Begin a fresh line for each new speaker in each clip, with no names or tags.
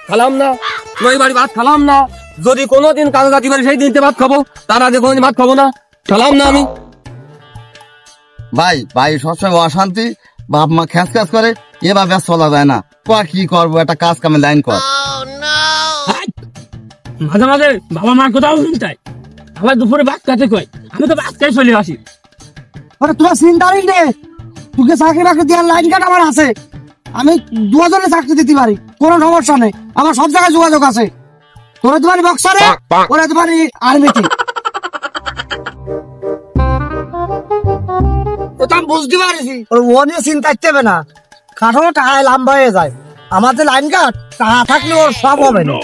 খালাম না, ওই বাড়ি ভাত খালাম না। যদি কোনোদিন কাজে যাতে পারি সেই দিনতে ভাত খাবো, তার আগে কোনোদিন ভাত খাবো না, খালাম না আমি।
ভাই ভাই সবসময় অশান্তি, বাপ মা খ্যাস খ্যাস করে, এভাবে চলা যায় না। কি করবো, একটা কাজ কামে লাইন কর।
মাঝে মাঝে বাবা মার কোথাও চাই, আবার দুপুরে ভাত খাতে কই, আমি তো ভাত খাই চলে আসি।
তোমার চিন্তারই নেই, তোকে চাকরি বাকরি দেওয়ার লাইন কার্ড আমার আছে, আমি 2000 চাকরি দিতে পারি, কোনো সমস্যা নেই, আমার সব জায়গায় যোগাযোগ আছে। তোরা তোমার বক্সারে, ওরা তোমার আর্মিতে। আমি বুঝতে পারছি ও নিয়ে চিন্তা করতে হবে না, কাঠামো টাকায় লম্বা হয়ে যায়। আমাদের লাইন কার্ড টাকা থাকলে ওর সব হবে না,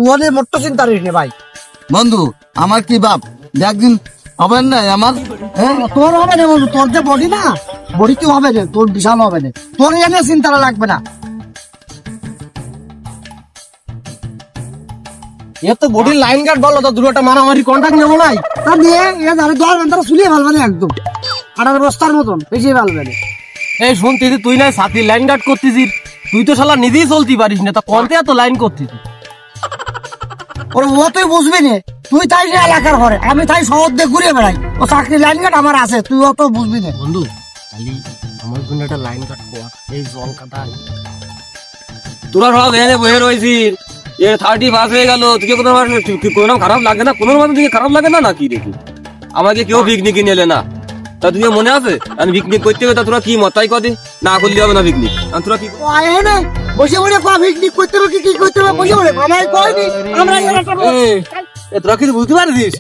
ও নিয়ে মোট্ট চিন্তা করিস নি ভাই।
বন্ধু আমার কি বাপ একদিন হবে না আমার?
তোর হবে না বন্ধু, তোর যে বডি না, বডি কি হবে না, তোর বিশাল হবে না, তোর এনে চিন্তা লাগবে না।
এ তো বডির লাইন কার্ড বলো তো, দুটোটা মারামারি কন্ট্যাক্ট নেবো নাই?
তা নিয়ে এ জানে 10 ঘন্টা শুলিয়ে ভালবে না, একদম 18 বস্তার মতন বেশি ভালবে না।
এই শুনতেছি তুই না সাথী লাইন কাট করতেছিস, তুই তো শালা নিজেই চলতে পারিস না, তা কোনতে এত লাইন করতিস?
ওরে ও তুই বুঝবি না, তুই তাই এলাকার ঘরে, আমি তাই শহর দিয়ে ঘুরে বেড়াই, ও চাকরি লাইন কাট আমার আছে, তুই অত বুঝবি না।
বন্ধু খালি আমার জন্য একটা লাইন কাট কর, এই জল কাটাই। তোরা সব এনে বয়ে রয়েছিস, এ 30 হয়ে গেল, তুই কোনো খারাপ লাগে না? কোনো মতো দিকে খারাপ লাগে না নাকি? দেখি আমাকে কেউ পিকনিকে নিলে না, তা তুই মনে আছে আমি পিকনিক করতে হবে, তা তোরা কি মতাই কদি না করলে হবে না পিকনিক? তোরা কি
বসে বসে পিকনিক করতে হবে, কি করতে হবে বসে বসে আমার কয়নি, আমরা
তোরা কিছু বুঝতে পারছিস?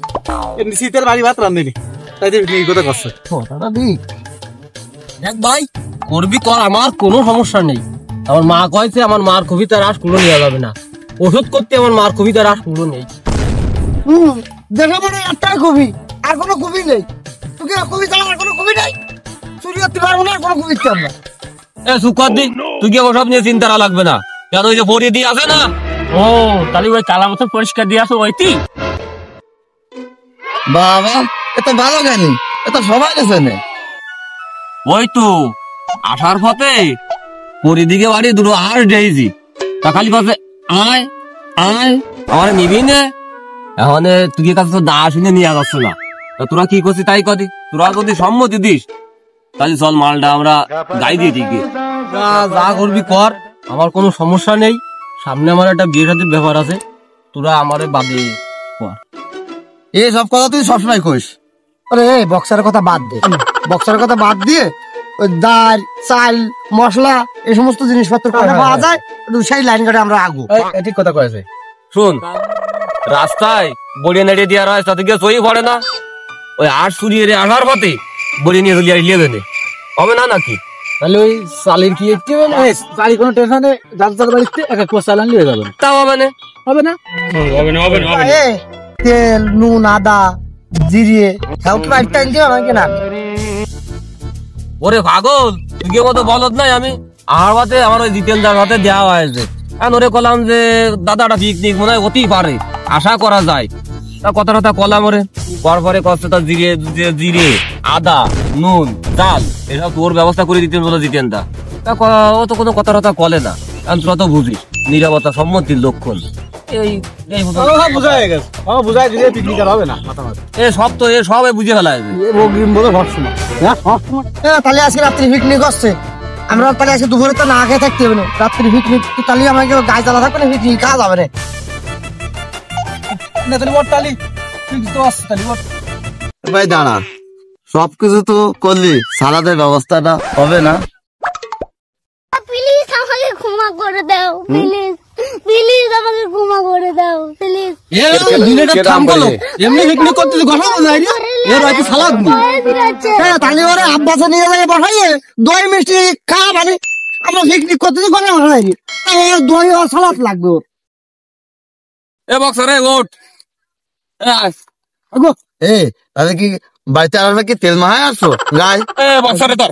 শীতের বাড়ি ভাত রান্ধেনি, তাই পিকনিক কথা করছে। দেখ ভাই করবি কর, আমার কোনো সমস্যা নেই। আমার মা কয়েছে আমার মার কবিতার রাস পুরো নেওয়া যাবে না, ওষুধ করতে আমার মার কবিতার রাস পুরো নেই।
দেখা মানে একটাই কবি, আর কোনো কবি নেই। তোকে কবিতা আর কোনো কবি নেই, চুরি করতে পারবো না, আর কোনো কবি দিতে আমরা।
এ সুখার দিন তুই কি ওসব নিয়ে চিন্তা লাগবে না, কেন ওই যে পরিয়ে দিয়ে আসে না।
ও তাহলে ওই কালা মতো পরিষ্কার দিয়ে আসো ওইটি।
বাবা এত ভালো জ্ঞানী, এত সবাই গেছে না।
ওই তো আসার পথে পরিদিকে বাড়ি দুটো আর ডেইজি, তা খালি পাশে আয় আয় আমার নিবি না। এখন তুই কাছে তো দা শুনে নিয়ে যাচ্ছে না, তা তোরা কি করছিস তাই কদি, তোরা যদি সম্মতি দিস তাহলে চল মালটা আমরা গাই দিয়ে দিকে যা করবি কর, আমার কোনো সমস্যা নেই। সামনে আমার একটা বিয়ে সাথে ব্যাপার আছে, তোরা আমারে বাদে কর।
এই সব কথা তুই সবসময় কইস।
আরে বক্সারের কথা বাদ দে, বক্সারের কথা বাদ দিয়ে ওই ডাল চাল মশলা এই সমস্ত জিনিসপত্র পাওয়া যায়, সেই লাইন কাটে আমরা আগু।
ঠিক কথা কয়েছে। শোন রাস্তায় বড়িয়ে নেড়ে দেওয়ার হয়, তাতে গিয়ে সই পড়ে না, ওই আট চুরিয়ে আসার পথে বড়িয়ে নিয়ে চলিয়ে লিয়ে দেবে হবে না নাকি? তাহলে ওই চালের কি একটু চালি কোনো টেনশনে যার বাড়িতে এক এক চালান নিয়ে যাবেন, তাও হবে না? হবে না, হবে না, হবে না, হবে না।
তেল নুন আদা জিরিয়ে খাও কি বাড়িতে আনতে হবে না?
ওরে পাগল তুই কি মতো বলত নাই, আমি আমার হাতে আমার ওই জিতেন্দ্রার হাতে দেওয়া হয়েছে। এখন ওরে কলাম যে দাদাটা পিকনিক মনে হয় হতেই পারে, আশা করা যায়। তা কথা কলাম ওরে, পরে কষ্ট তা জিরে আদা নুন ডাল এসব তোর ব্যবস্থা করে দিতেন বলে জিতেন্দ্রা। তা ও তো কোনো কথা কলে না, কারণ তোরা তো বুঝিস নিরাপত্তা সম্মতির লক্ষণ। বুঝে ফেলা
তাহলে আজকে রাত্রি পিকনিক হচ্ছে, আমরা তাহলে আজকে দুপুরে তো না খেয়ে থাকতে হবে না, রাত্রি পিকনিক তাহলে আমাকে গাছ জ্বালা থাকবে না, পিকনিক খাওয়া যাবে না।
ভাই দাঁড়া, সবকিছু তো করলি, সালাদের ব্যবস্থাটা হবে না?
প্লিজ আমাকে ক্ষমা করে দাও, প্লিজ প্লিজ আমাকে ক্ষমা করে দাও, প্লিজ।
এমনি পিকনিক করতে কথা বলাই সালাদ
তাহলে ওরা আব্বাসে নিয়ে যাবে বসাইয়ে দই মিষ্টি খাওয়া, মানে আমরা পিকনিক করতে কথা বসাইনি, দই আর সালাদ লাগবে।
এ বক্সারে ওঠ,
তাহলে কি বাড়িতে আর কি তেল মাহায় আসছো গায়ে?
বক্সারে তোর